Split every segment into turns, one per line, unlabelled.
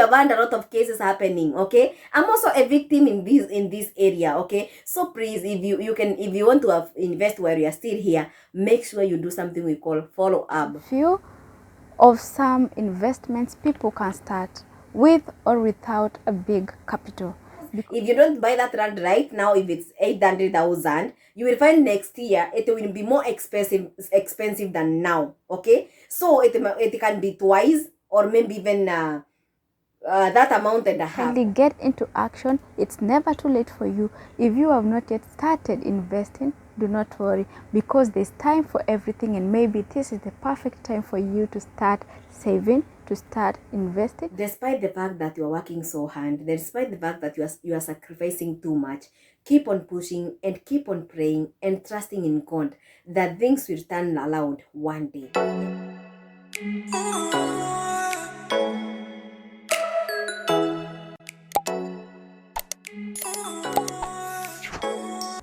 have had a lot of cases happening. Okay, I'm also a victim in this area. Okay, so please, if you want to invest while you are still here, make sure you do something we call follow up.
Few of some investments people can start with or without a big capital.
If you don't buy that land right now, if it's 800,000, you will find next year it will be more expensive than now. Okay, so it can be twice or maybe even that amount and a half.
Kindly get into action. It's never too late for you. If you have not yet started investing, do not worry, because there's time for everything, and maybe this is the perfect time for you to start saving, to start investing.
Despite the fact that you are working so hard, despite the fact that you are sacrificing too much, keep on pushing and keep on praying and trusting in God that things will turn around one day.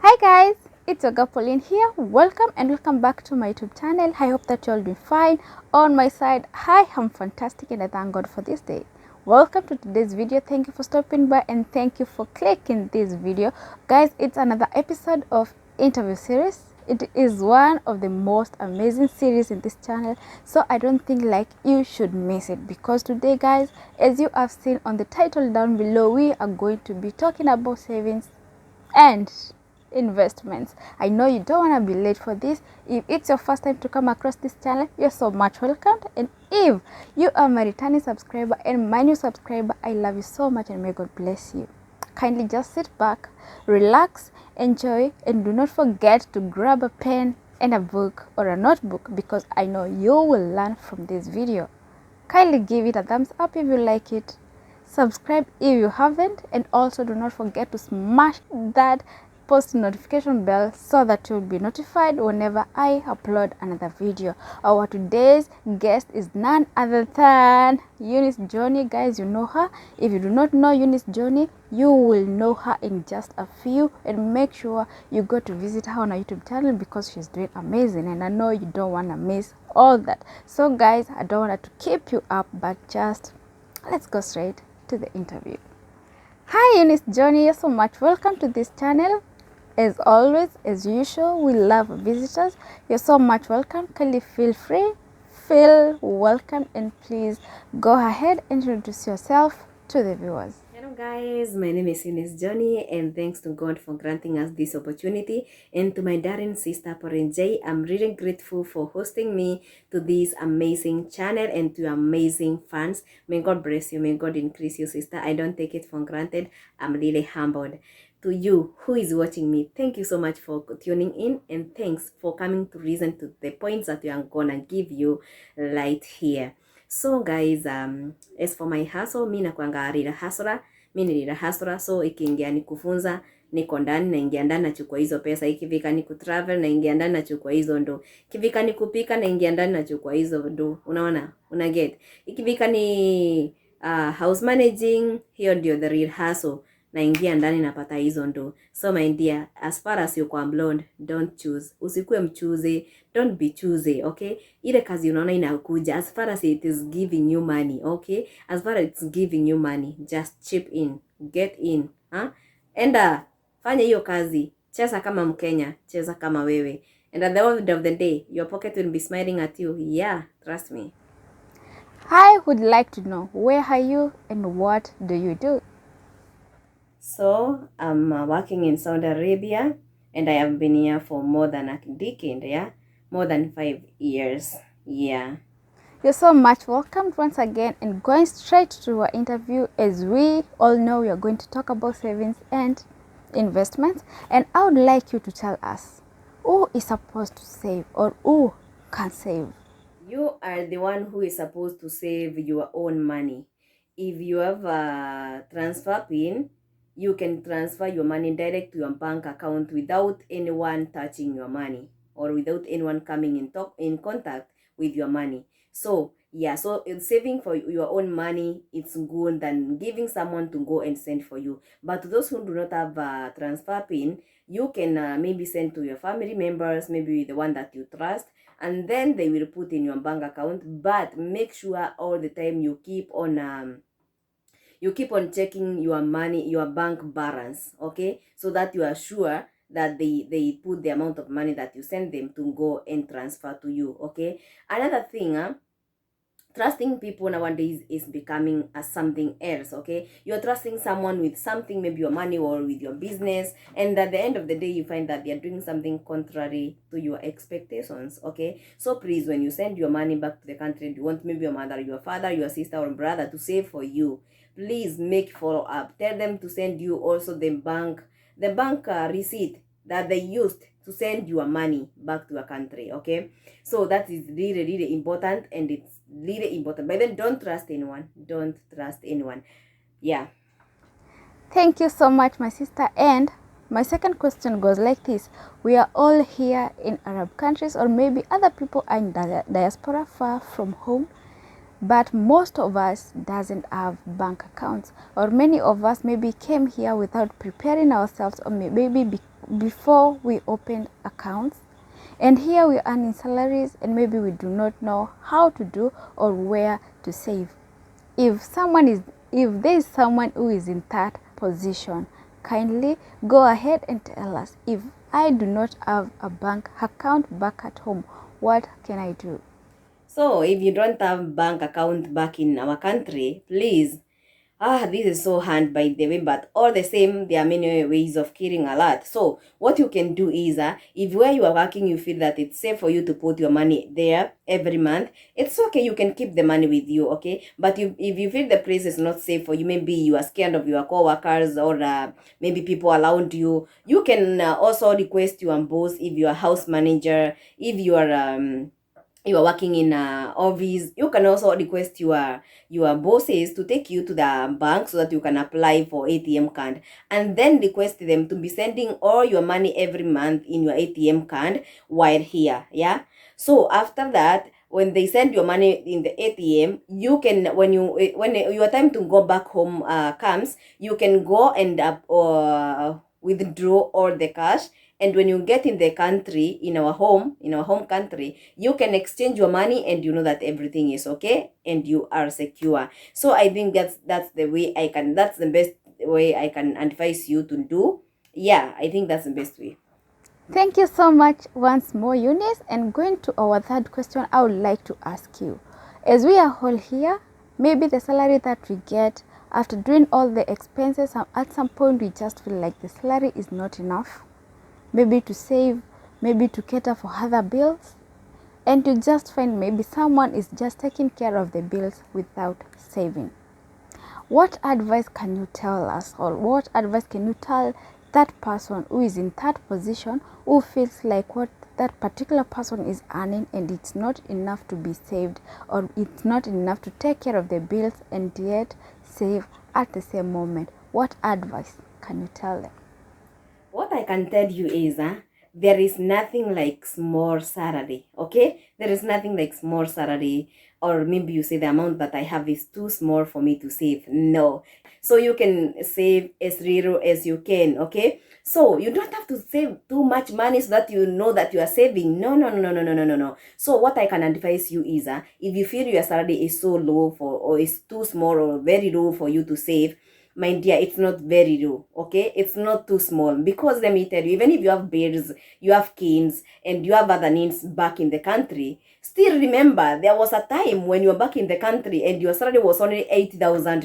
Hi guys, it's your girl Pauline here. Welcome and welcome back to my YouTube channel. I hope that you're all doing fine. On my side, I am fantastic and I thank God for this day. Welcome to today's video. Thank you for stopping by and thank you for clicking this video. Guys, it's another episode of interview series. It is one of the most amazing series in this channel, so I don't think like you should miss it, because today guys, as you have seen on the title down below, we are going to be talking about savings and investments. I know you don't want to be late for this. If it's your first time to come across this channel, you're so much welcome, and if you are my returning subscriber and my new subscriber, I love you so much and may God bless you. Kindly just sit back, relax, enjoy, and do not forget to grab a pen and a book or a notebook, because I know you will learn from this video. Kindly give it a thumbs up if you like it, subscribe if you haven't, and also do not forget to smash that post notification bell so that you'll be notified whenever I upload another video. Our today's guest is none other than Eunice Johnny. Guys, you know her. If you do not know Eunice Johnny, you will know her in just a few, and make sure you go to visit her on our YouTube channel, because she's doing amazing and I know you don't want to miss all that. So guys, I don't want to keep you up, but just let's go straight to the interview. Hi Eunice Johnny, you're so much welcome to this channel. As always, as usual, we love visitors. You're so much welcome. Kindly feel free, feel welcome, and please go ahead and introduce yourself to the viewers.
Hello guys, my name is Eunice Johnny, and thanks to God for granting us this opportunity, and to my darling sister Pauline J, I'm really grateful for hosting me to this amazing channel and to amazing fans. May God bless you, may God increase you, sister. I don't take it for granted. I'm really humbled. To you who is watching me, thank you so much for tuning in, and thanks for coming to listen to the points that we are gonna give you right here. So guys, as for my hustle, mi nakuanga rira hustler. Mi ni rira hustler, so ikiingia ni kufunza, niko ndani, naingia ndani nachukua hizo pesa. Ikifika ni kutravel, naingia ndani nachukua hizo ndo. Ikifika ni kupika, naingia ndani nachukua hizo ndo. Unaona? Unaget? Ikifika ni house managing, hiyo ndio the real hustle. Naingia ndani napata hizo ndo. So my dear, as far as you're blonde, don't choose. Usikue mchuze, don't be choosy, okay? Ile kazi unaona inakuja, as far as it is giving you money, okay? As far as it's giving you money, just chip in, get in, huh? Enda, fanya hiyo kazi, cheza kama Mkenya, cheza kama wewe. And at the end of the day, your pocket will be smiling at you. Yeah, trust me.
I would like to know, where are you and what do you do?
So I'm working in Saudi Arabia, and I have been here for more than a decade, yeah? More than 5 years, yeah.
You're so much welcome once again, and going straight to our interview. As we all know, we are going to talk about savings and investments, and I would like you to tell us, who is supposed to save or who can save?
You are the one who is supposed to save your own money. If you have a transfer pin, you can transfer your money direct to your bank account without anyone touching your money, or without anyone coming in contact with your money. So yeah, so saving for your own money, it's good than giving someone to go and send for you. But to those who do not have a transfer pin, you can maybe send to your family members, maybe the one that you trust, and then they will put in your bank account. But make sure all the time you keep on you keep on checking your money, your bank balance, okay, so that you are sure that they put the amount of money that you send them to go and transfer to you, okay. Another thing, trusting people nowadays is becoming something else, okay. You're trusting someone with something, maybe your money or with your business, and at the end of the day you find that they're doing something contrary to your expectations, okay. So please, when you send your money back to the country and you want maybe your mother, your father, your sister or brother to save for you, please make follow up. Tell them to send you also the bank receipt that they used to send your money back to your country, okay. So that is really, really important, and it's really important. But then don't trust anyone. Don't trust anyone. Yeah.
Thank you so much, my sister. And my second question goes like this. We are all here in Arab countries, or maybe other people are in diaspora far from home, but most of us doesn't have bank accounts, or many of us maybe came here without preparing ourselves, or maybe before we opened accounts. And here we are earning salaries, and maybe we do not know how to do or where to save. If there is someone who is in that position, kindly go ahead and tell us. If I do not have a bank account back at home, what can I do?
So if you don't have bank account back in our country, please, this is so hard by the way, but all the same, there are many ways of killing a lot. So what you can do is, if where you are working, you feel that it's safe for you to put your money there every month, it's okay, you can keep the money with you, okay. But if you feel the place is not safe for you, maybe you are scared of your co-workers, or maybe people around you, you can also request your boss, if you are house manager, if you are working in office, you can also request your bosses to take you to the bank so that you can apply for ATM card, and then request them to be sending all your money every month in your ATM card while here. Yeah. So after that, when they send your money in the ATM, you can, when your time to go back home comes, you can go and withdraw all the cash. And when you get in the country, in our home country, you can exchange your money, and you know that everything is okay and you are secure. So I think that's the way that's the best way I can advise you to do. Yeah, I think that's the best way.
Thank you so much once more, Eunice. And going to our third question, I would like to ask you, as we are all here, maybe the salary that we get after doing all the expenses, at some point we just feel like the salary is not enough, maybe to save, maybe to cater for other bills, and you just find maybe someone is just taking care of the bills without saving. What advice can you tell us, or what advice can you tell that person who is in that position, who feels like what that particular person is earning and it's not enough to be saved, or it's not enough to take care of the bills and yet save at the same moment? What advice can you tell them?
What I can tell you is, there is nothing like small salary, okay? There is nothing like small salary, or maybe you say the amount that I have is too small for me to save. No. So you can save as little as you can, okay? So you don't have to save too much money so that you know that you are saving. No, no, no, no, no, no, no, no. So what I can advise you is, if you feel your salary is so low or is too small or very low for you to save, my dear, it's not very low, okay? It's not too small, because let me tell you, even if you have bills, you have kids, and you have other needs back in the country, still remember, there was a time when you were back in the country and your salary was only 8,000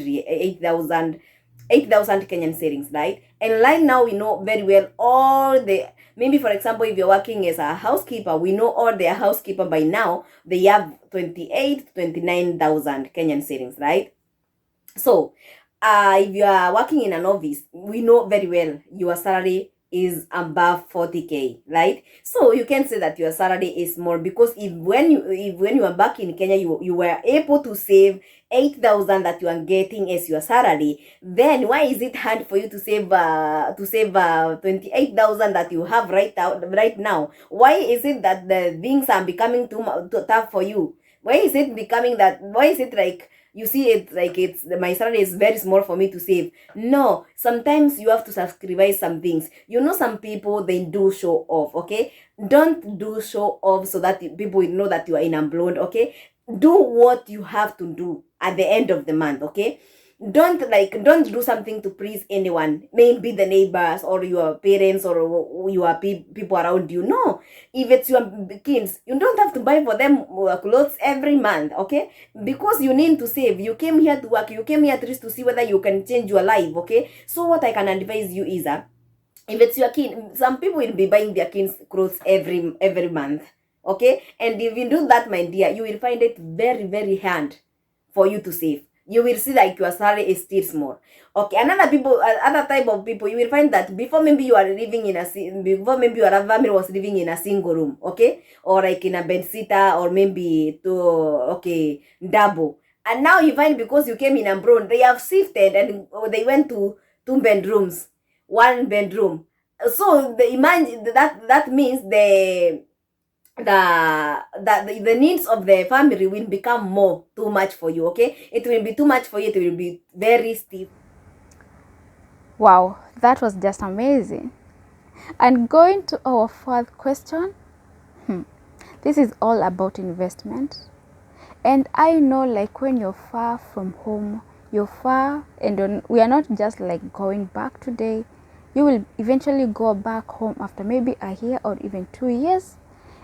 Kenyan shillings, right? And right now, we know very well all the, maybe for example, if you're working as a housekeeper, we know all the housekeeper by now, they have 29,000 Kenyan shillings, right? So if you are working in an office, we know very well your salary is above 40K, right? So you can say that your salary is more, because if when you are back in Kenya, you were able to save 8,000 that you are getting as your salary, then why is it hard for you to save 28,000 that you have right now? Why is it that the things are becoming too tough for you? Why is it like you see it like it's my salary is very small for me to save? No, sometimes you have to sacrifice some things. You know, some people, they do show off, okay? Don't do show off so that people will know that you are unemployed, okay? Do what you have to do at the end of the month, okay? don't do something to please anyone, maybe the neighbors or your parents or your people around you. No, if it's your kids, you don't have to buy for them clothes every month, okay? Because you need to save. You came here to work, you came here at least to see whether you can change your life, okay? So what I can advise you is if it's your kid, some people will be buying their kids clothes every month, okay? And if you do that, my dear, you will find it very, very hard for you to save. You will see like your salary is still small. Okay, other type of people, you will find that before maybe you are living in before maybe your family was living in a single room, okay, or like in a bed sitter, or maybe double. And now you find because you came in abroad, they have shifted and they went to 2 bedrooms, 1 bedroom. So imagine that means the needs of the family will become too much for you, okay? It will be too much for you. It will be very steep.
Wow, that was just amazing. And going to our fourth question, this is all about investment. And I know, like, when you're far from home, you're far, and we are not just like going back today. You will eventually go back home after maybe a year or even 2 years,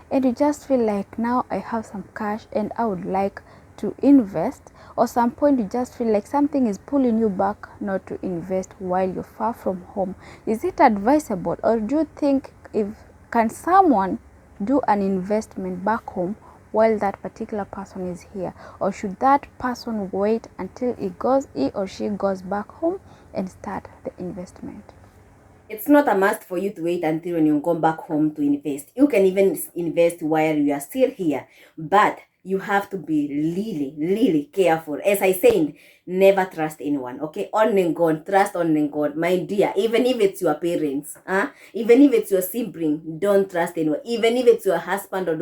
and you just feel like, now I have some cash and I would like to invest. Or some point you just feel like something is pulling you back not to invest while you're far from home. Is it advisable, or do you think can someone do an investment back home while that particular person is here, or should that person wait until he or she goes back home and start the investment?
It's not a must for you to wait until when you come back home to invest. You can even invest while you are still here, but you have to be really, really careful. As I said, never trust anyone, okay? Only God, trust only God, my dear. Even if it's your parents, even if it's your sibling, don't trust anyone. Even if it's your husband or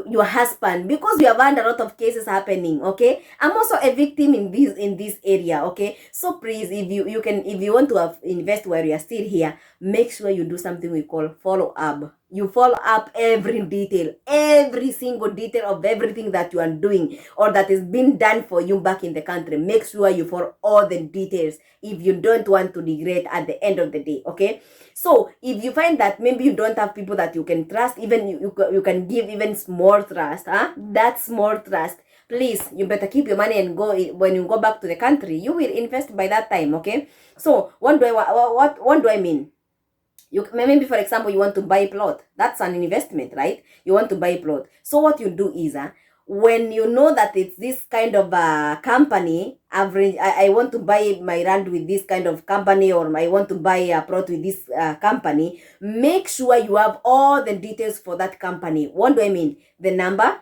your husband, because we have had a lot of cases happening, okay? I'm also a victim in this area, okay? So please, if you want to invest while you are still here, make sure you do something we call follow up. You follow up every detail, every single detail of everything that you are doing or that is being done for you back in the country. Make sure you follow all the details if you don't want to regret at the end of the day, okay? So if you find that maybe you don't have people that you can trust, even you can give even small trust, that small trust, please, you better keep your money and go. When you go back to the country, you will invest by that time, okay? So what do I mean? Maybe, for example, you want to buy a plot. That's an investment, right? You want to buy a plot. So what you do is, when you know that it's this kind of company, average, I want to buy my land with this kind of company, or I want to buy a plot with this company, make sure you have all the details for that company. What do I mean? The number,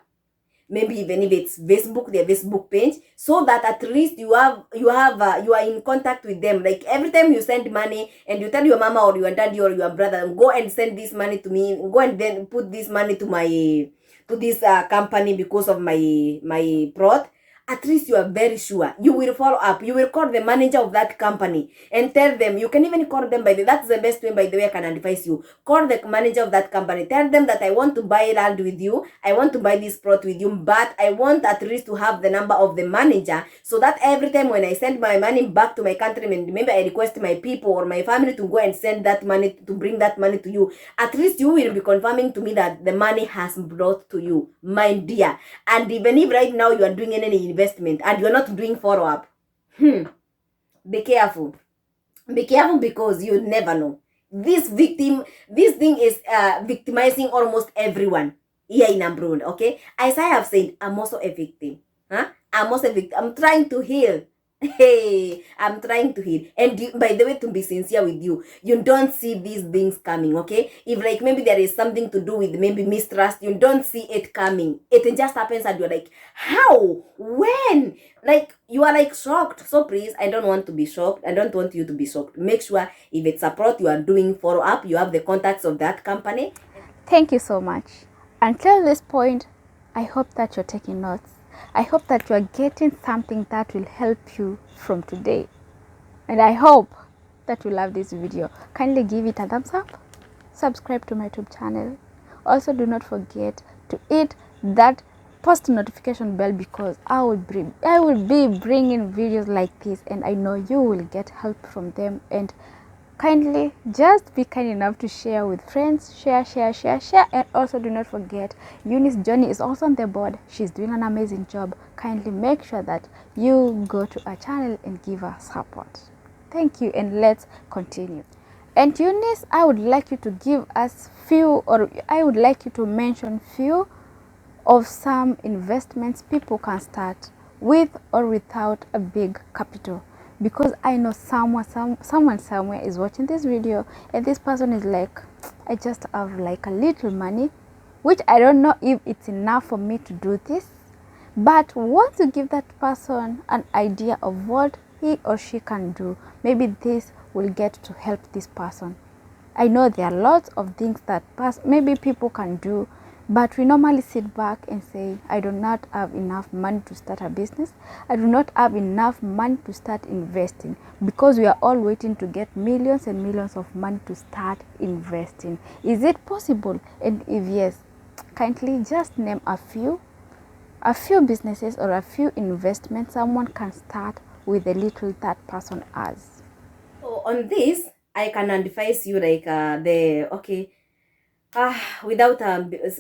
maybe even if it's Facebook, their Facebook page, so that at least you are in contact with them. Like every time you send money and you tell your mama or your daddy or your brother, go and send this money to me, go and then put this money to this company because of my plot. At least you are very sure. You will follow up. You will call the manager of that company and tell them. You can even call them that's the best way, by the way, I can advise you. Call the manager of that company. Tell them that I want to buy land with you. I want to buy this plot with you, but I want at least to have the number of the manager, so that every time when I send my money back to my country, and maybe I request my people or my family to go and send that money, to bring that money to you, at least you will be confirming to me that the money has brought to you, my dear. And even if right now you are doing any investment and you're not doing follow-up, be careful. Be careful, because you never know. This thing is victimizing almost everyone here in abroad, okay? As I have said, I'm also a victim. I'm also a victim. I'm trying to heal. Hey, I'm trying to heal. And by the way, to be sincere with you, you don't see these things coming, okay? If like maybe there is something to do with maybe mistrust, you don't see it coming. It just happens and you're like, how? When? Like, you are like shocked. So please, I don't want to be shocked. I don't want you to be shocked. Make sure if it's a plot you are doing follow up, you have the contacts of that company.
Thank you so much. Until this point, I hope that you're taking notes. I hope that you are getting something that will help you from today. And I hope that you love this video. Kindly give it a thumbs up. Subscribe to my YouTube channel. Also, do not forget to hit that post notification bell, because I will be bringing videos like this, and I know you will get help from them. And kindly just be kind enough to share with friends, share, and also do not forget Eunice Johnny is also on the board. She's doing an amazing job. Kindly make sure that you go to our channel and give her support. Thank you, and let's continue. And Eunice, I would like you to give us few, or I would like you to mention few of some investments people can start with or without a big capital, because I know someone somewhere is watching this video, and this person is like, I just have like a little money, which I don't know if it's enough for me to do this, but want to give that person an idea of what he or she can do. Maybe this will get to help this person. I know there are lots of things that maybe people can do, but we normally sit back and say, I do not have enough money to start a business. I do not have enough money to start investing, because we are all waiting to get millions and millions of money to start investing. Is it possible? And if yes, kindly just name a few businesses or a few investments someone can start with the little that person has.
So on this, I can advise you like without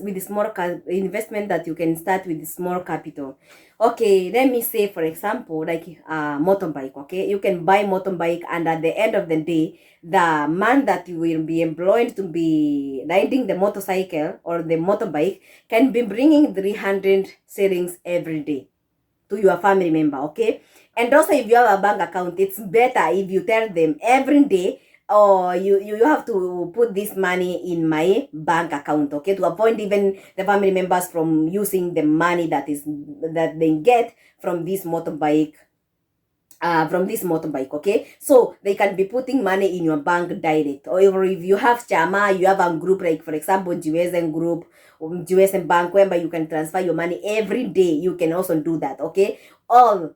with the small investment that you can start with the small capital. Okay, let me say for example like motorbike. Okay, you can buy motorbike, and at the end of the day, the man that you will be employed to be riding the motorcycle or the motorbike can be bringing 300 shillings every day to your family member. Okay, and also if you have a bank account, it's better if you tell them every day, or you have to put this money in my bank account, okay, to avoid even the family members from using the money that they get from this motorbike. Okay, so they can be putting money in your bank direct, or if you have chama, you have a group like for example GSM group, GSM bank, whereby you can transfer your money every day. You can also do that. Okay, all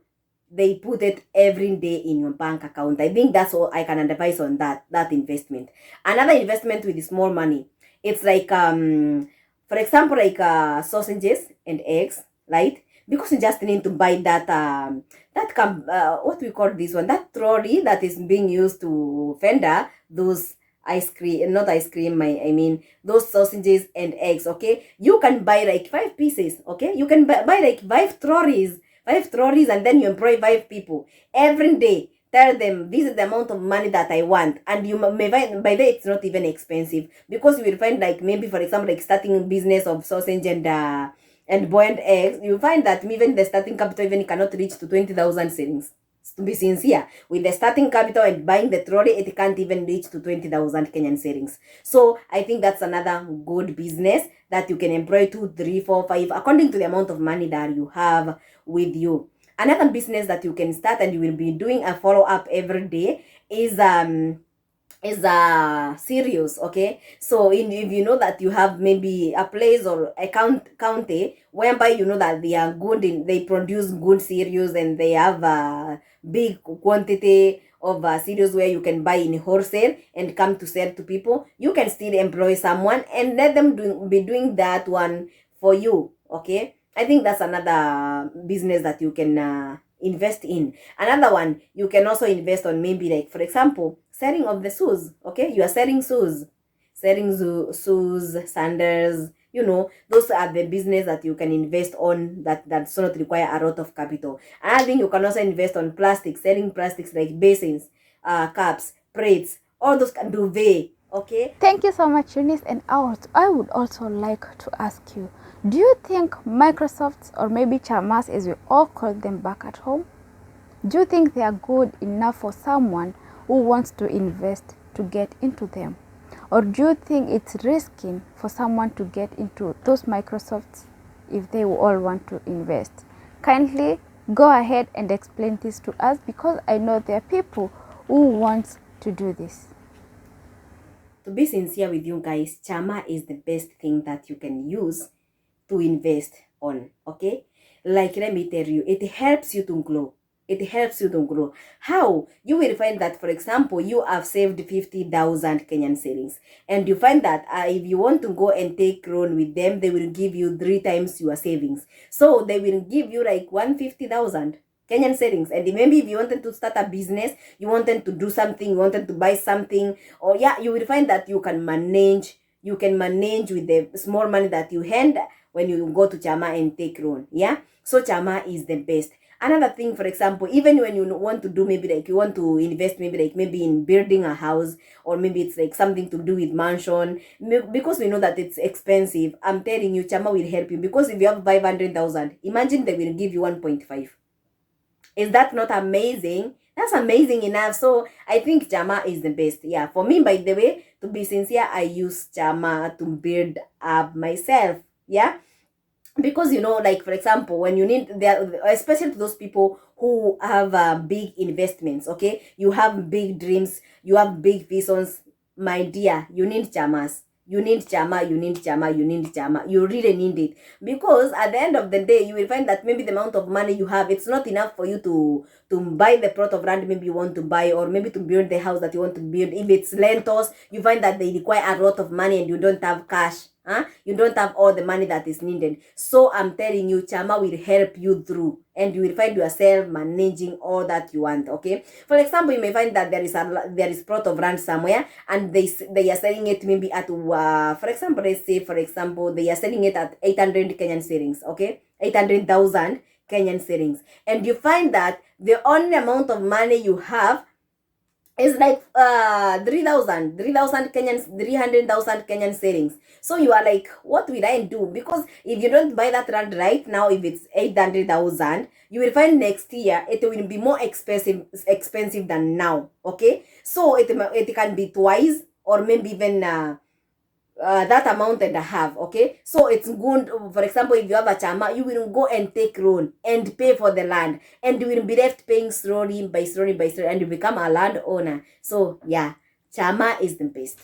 they put it every day in your bank account. I think that's all I can advise on that investment. Another investment with small money, it's like for example like sausages and eggs, right? Because you just need to buy that what we call this one, that trolley that is being used to vendor those ice cream, not ice cream, I mean those sausages and eggs. Okay, you can buy like 5 pieces. Okay, you can buy like 5 trolleys, and then you employ 5 people every day. Tell them this is the amount of money that I want, and you may find by the it's not even expensive, because you will find like maybe for example like starting a business of sausage and boiled eggs, you find that even the starting capital even cannot reach to 20,000 shillings. To be sincere, with the starting capital and buying the trolley, it can't even reach to 20,000 Kenyan shillings. So I think that's another good business that you can employ 2, 3, 4, 5 according to the amount of money that you have with you. Another business that you can start and you will be doing a follow-up every day is serious. Okay, so if you know that you have maybe a place or a county whereby you know that they are good they produce good cereals, and they have a big quantity of cereals where you can buy in wholesale and come to sell to people, you can still employ someone and let them be doing that one for you. Okay, I think that's another business that you can invest in. Another one, you can also invest on maybe like for example selling of the shoes. Okay, you are selling shoes, sandals, you know, those are the business that you can invest on that does not require a lot of capital. And I think you can also invest on plastics, selling plastics like basins, cups, plates, all those can duvet. Okay,
Thank you so much, Eunice. And I would also like to ask you, do you think Microsofts, or maybe chamas as we all call them back at home, do you think they are good enough for someone who wants to invest to get into them? Or do you think it's risky for someone to get into those Microsofts if they all want to invest? Kindly go ahead and explain this to us, because I know there are people who want to do this.
to be sincere with you guys, chama is the best thing that you can use to invest on. Okay, like let me tell you, it helps you to grow. It helps you to grow. How? You will find that, for example, you have saved 50,000 Kenyan shillings, and you find that if you want to go and take loan with them, they will give you 3 times your savings. So they will give you like 150,000 Kenyan shillings. And maybe if you wanted to start a business, you wanted to do something, you wanted to buy something, or yeah, you will find that you can manage with the small money that you hand when you go to chama and take loan. Yeah, so chama is the best. Another thing, for example, even when you want to do, maybe like you want to invest, maybe in building a house, or maybe it's like something to do with mansion, because we know that it's expensive. I'm telling you, chama will help you, because if you have 500,000, imagine they will give you 1.5. Is that not amazing? That's amazing enough. So I think chama is the best. Yeah, for me, by the way, to be sincere, I use chama to build up myself. Yeah, because like for example, when you need there, especially to those people who have big investments, okay, you have big dreams, you have big visions, my dear, you need chamas. You need chama, you need chama, you need chama. You really need it, because at the end of the day, you will find that maybe the amount of money you have, it's not enough for you to buy the plot of land maybe you want to buy, or maybe to build the house that you want to build. If it's lentils, you find that they require a lot of money and you don't have cash. You don't have all the money that is needed. So I'm telling you, chama will help you through, and you will find yourself managing all that you want. Okay, for example, you may find that there is plot of land somewhere, and they are selling it maybe at for example, let's say for example, they are selling it at 800 Kenyan shillings. Okay, 800,000 Kenyan shillings, and you find that the only amount of money you have is like 3,000 Kenyan, 300,000 Kenyan shillings. So you are like, what will I do? Because if you don't buy that land right now, if it's 800,000, you will find next year it will be more expensive than now. Okay, so it can be twice, or maybe even that amount and a half. Okay, so it's good. For example, if you have a chama, you will go and take loan and pay for the land, and you will be left paying slowly by slowly, and you become a landowner. So yeah, chama is the best.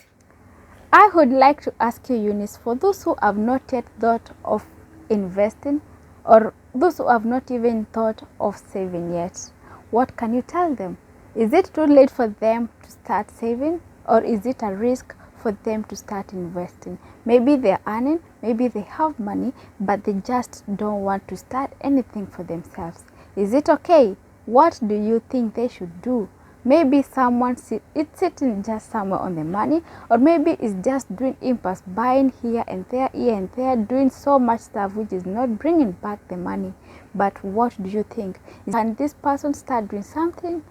I would like to ask you, Eunice, for those who have not yet thought of investing, or those who have not even thought of saving yet, what can you tell them? Is it too late for them to start saving, or is it a risk for them to start investing? Maybe they're earning, maybe they have money, but they just don't want to start anything for themselves. Is it okay? What do you think they should do? Maybe someone it's sitting just somewhere on the money, or maybe it's just doing impulse buying here and there, doing so much stuff which is not bringing back the money. But what do you think? Can this person start doing something?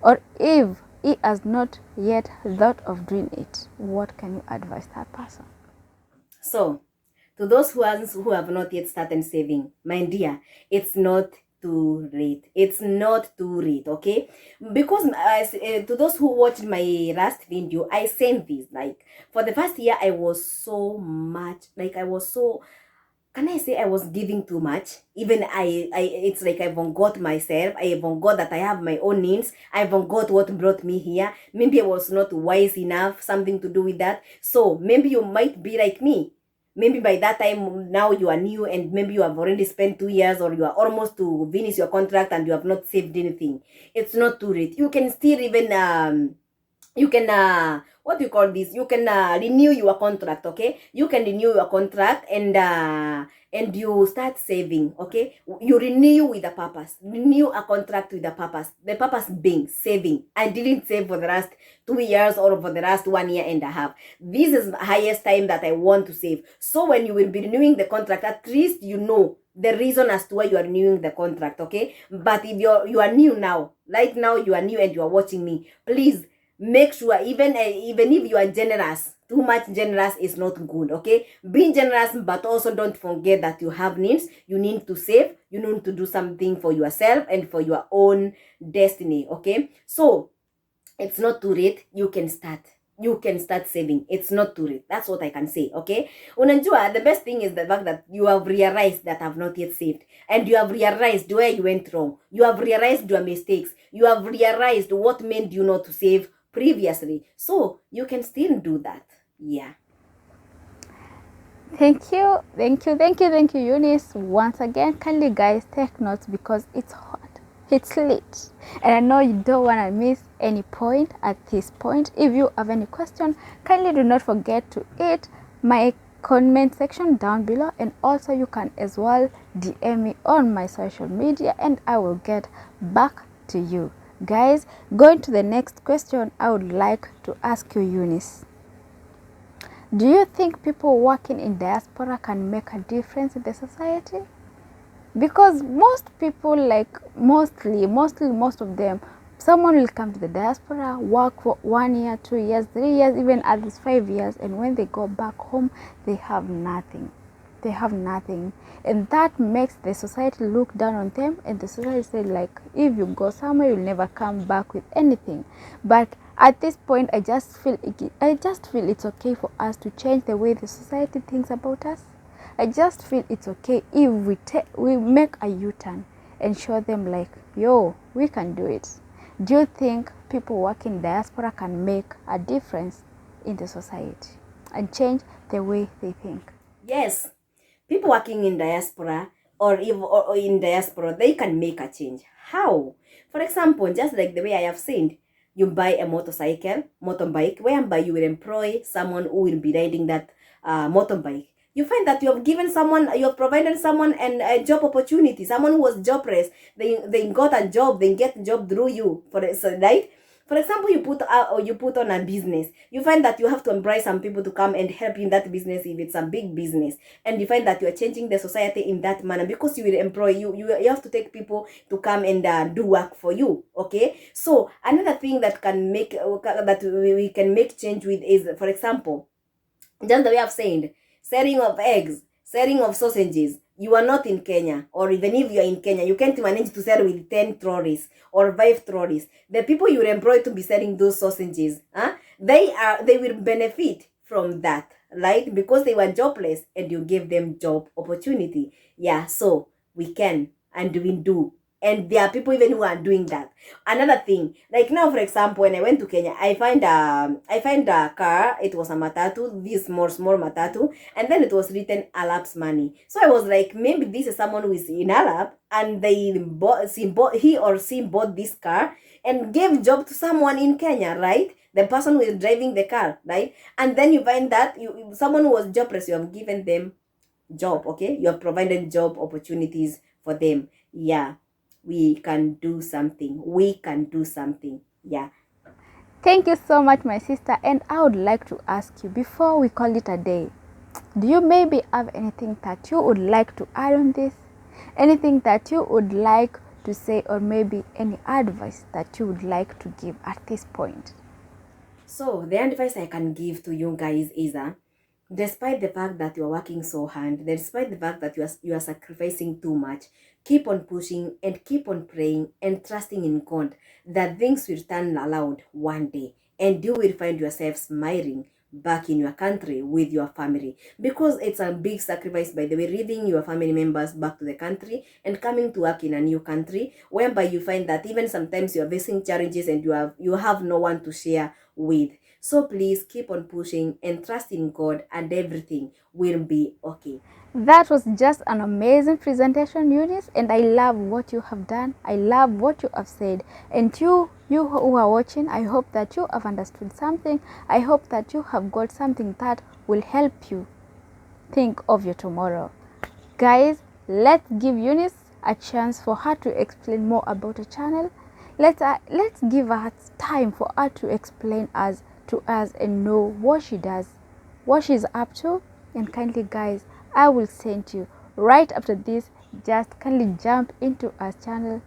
Or if he has not yet thought of doing it, what can you advise that person?
So, to those who have not yet started saving, my dear, it's not too late. It's not too late, okay? Because to those who watched my last video, I sent this. Like, for the first year, I was so much, like, I was so, can I say I was giving too much? Even it's like I forgot myself. I forgot that I have my own needs. I forgot what brought me here. Maybe I was not wise enough, something to do with that. So maybe you might be like me. Maybe by that time now you are new, and maybe you have already spent 2 years, or you are almost to finish your contract and you have not saved anything. It's not too late. You can still even you can what do you call this, you can renew your contract. Okay, you can renew your contract, and you start saving. Okay, you renew with a purpose, renew a contract with a purpose, the purpose being saving. I didn't save for the last 2 years or for the last 1 year and a half. This is the highest time that I want to save. So when you will be renewing the contract, at least you know the reason as to why you are renewing the contract. Okay, but if you are new now, like now you are new and you are watching me, please make sure, even if you are generous, too much generous is not good. Okay, be generous, but also don't forget that you have needs. You need to save, you need to do something for yourself and for your own destiny. Okay, so it's not too late. You can start saving. It's not too late. That's what I can say. Okay, unajua, the best thing is the fact that you have realized that I've not yet saved, and you have realized where you went wrong. You have realized your mistakes. You have realized what made you not to save previously. So you can still do that. Yeah.
Thank you, Eunice. Once again, kindly guys take notes, because it's hot. It's late, and I know you don't want to miss any point at this point. If you have any question, kindly do not forget to hit my comment section down below, and also you can as well DM me on my social media and I will get back to you. Guys, going to the next question, I would like to ask you, Eunice. Do you think people working in diaspora can make a difference in the society? Because most people, like mostly most of them, someone will come to the diaspora, work for 1 year, 2 years, 3 years, even at least 5 years, and when they go back home they have nothing. They have nothing, and that makes the society look down on them, and the society say, like, if you go somewhere you'll never come back with anything. But at this point I just feel it's okay for us to change the way the society thinks about us. I just feel it's okay if we make a U-turn and show them, like, yo, we can do it. Do you think people working in diaspora can make a difference in the society and change the way they think?
Yes, people working in diaspora or in diaspora, they can make a change. How? For example, just like the way I have said, you buy a motorbike, whereby you will employ someone who will be riding that motorbike. You find that you have provided someone a job opportunity. Someone who was jobless, they got a job, they get a job through you. Right? For example, you put on a business. You find that you have to embrace some people to come and help you in that business if it's a big business, and you find that you are changing the society in that manner because you will employ you have to take people to come and do work for you. Okay, so another thing that can make that we can make change with is, for example, just the way I've said, selling of eggs, selling of sausages. You are not in Kenya, or even if you are in Kenya, you can't manage to sell with 10 trolleys or 5 trolleys. The people you employ to be selling those sausages, they will benefit from that, right? Because they were jobless and you gave them job opportunity. Yeah, so we can and we do. And there are people even who are doing that. Another thing, like now, for example, when I went to Kenya, I find a car. It was a matatu, this small matatu, and then it was written Alap's money. So I was like, maybe this is someone who is in Alap, and he or she bought this car and gave job to someone in Kenya, right? The person who is driving the car, right? And then you find that someone who was jobless, you have given them job. Okay, you have provided job opportunities for them. Yeah, we can do something. We can do something. Yeah.
Thank you so much, my sister, and I would like to ask you, before we call it a day, do you maybe have anything that you would like to add on this? Anything that you would like to say, or maybe any advice that you would like to give at this point?
So the advice I can give to you guys is despite the fact that you are working so hard, despite the fact that you are sacrificing too much, keep on pushing and keep on praying and trusting in God that things will turn around one day, and you will find yourself smiling back in your country with your family, because it's a big sacrifice, by the way, leaving your family members back to the country and coming to work in a new country, whereby you find that even sometimes you are facing challenges and you have no one to share with. So please keep on pushing and trust in God, and everything will be okay.
That was just an amazing presentation, Eunice, and I love what you have done. I love what you have said. And you who are watching, I hope that you have understood something. I hope that you have got something that will help you think of your tomorrow. Guys, let's give Eunice a chance for her to explain more about the channel. Let's give her time for her to explain to us and know what she does, what she's up to. And kindly, guys, I will send you right after this. Just kindly jump into our channel,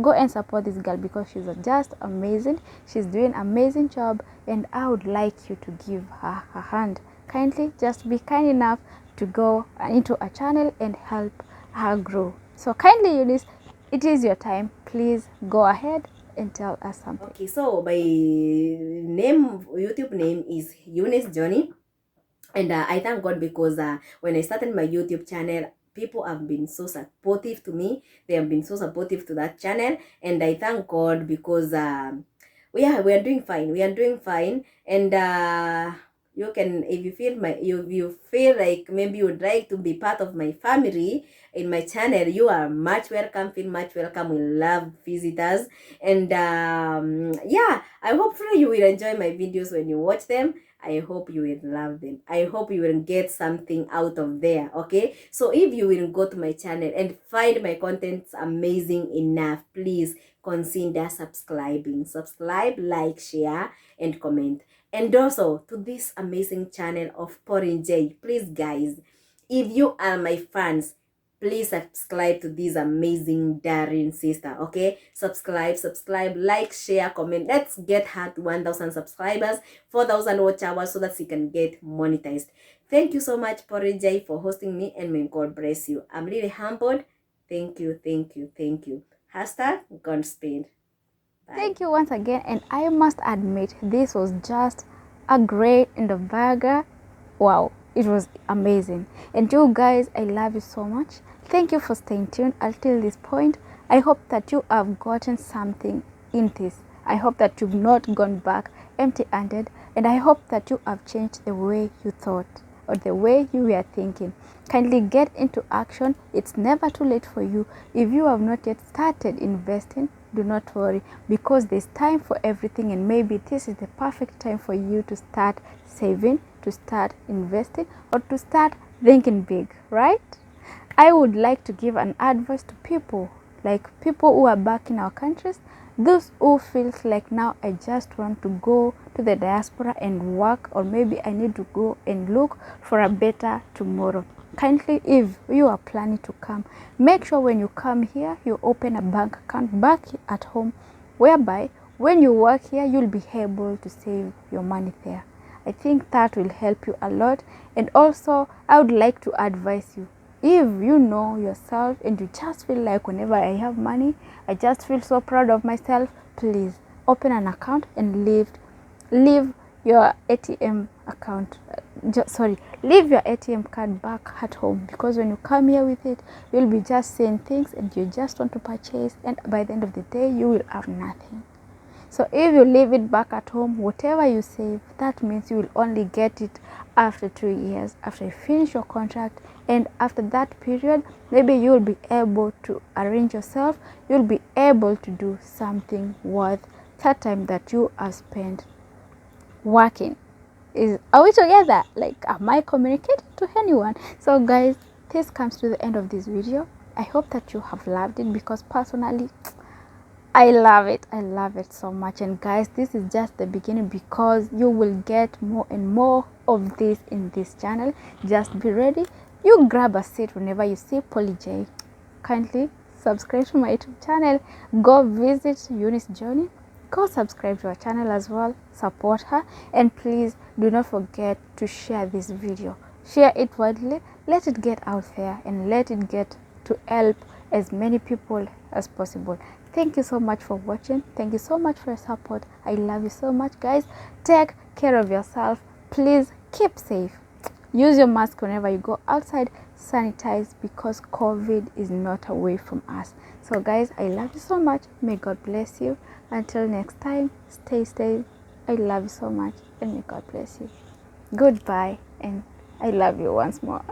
go and support this girl, because she's just amazing. She's doing an amazing job, and I would like you to give her a hand. Kindly just be kind enough to go into a channel and help her grow. So kindly, Eunice, it is your time. Please go ahead and tell us something.
Okay, so my YouTube name is Eunice Johnny, and I thank God because when I started my YouTube channel, people have been so supportive to me. They have been so supportive to that channel, and I thank God because we are doing fine. We are doing fine, and You can, if you feel you feel like maybe you would like to be part of my family in my channel, you are much welcome. Feel much welcome. We love visitors. And yeah, I hopefully you will enjoy my videos when you watch them. I hope you will love them. I hope you will get something out of there. Okay, so if you will go to my channel and find my contents amazing enough, please consider subscribing. Subscribe, like, share, and comment. And also to this amazing channel of Porin J, please guys, if you are my fans, please subscribe to this amazing daring sister. Okay, subscribe, like, share, comment. Let's get her to 1,000 subscribers, 4,000 watch hours, so that she can get monetized. Thank you so much, Porin J, for hosting me, and may God bless you. I'm really humbled. Thank you. Hashtag Godspeed. Bye.
Thank you once again, and I must admit this was just a great in the burger. Wow, it was amazing. And you guys, I love you so much. Thank you for staying tuned until this point. I hope that you have gotten something in this. I hope that you've not gone back empty-handed, and I hope that you have changed the way you thought or the way you were thinking. Kindly get into action. It's never too late for you. If you have not yet started investing, do not worry, because there's time for everything, and maybe this is the perfect time for you to start saving, to start investing, or to start thinking big, right? I would like to give an advice to people, like people who are back in our countries, those who feels like now I just want to go to the diaspora and work, or maybe I need to go and look for a better tomorrow. Kindly, if you are planning to come, make sure when you come here, you open a bank account back at home, whereby when you work here, you'll be able to save your money there. I think that will help you a lot. And also, I would like to advise you, if you know yourself and you just feel like whenever I have money, I just feel so proud of myself, please open an account and leave your ATM account, leave your ATM card back at home, because when you come here with it, you'll be just saying things and you just want to purchase, and by the end of the day, you will have nothing. So if you leave it back at home, whatever you save, that means you will only get it after 2 years, after you finish your contract. And after that period, maybe you'll be able to arrange yourself, you'll be able to do something worth that time that you have spent working. Are we together? Like, am I communicating to anyone? So guys, this comes to the end of this video. I hope that you have loved it, because personally, I love it so much. And guys, this is just the beginning, because you will get more and more of this in this channel. Just be ready. You grab a seat whenever you see Polly J. Kindly subscribe to my YouTube channel. Go visit Eunice Johnny. Go subscribe to her channel as well. Support her, and please do not forget to share this video. Share it widely. Let it get out there, and let it get to help as many people as possible. Thank you so much for watching. Thank you so much for your support. I love you so much, guys. Take care of yourself. Please keep safe. Use your mask whenever you go outside. Sanitize, because COVID is not away from us. So guys, I love you so much. May God bless you. Until next time, stay safe. I love you so much, and may God bless you. Goodbye, and I love you once more.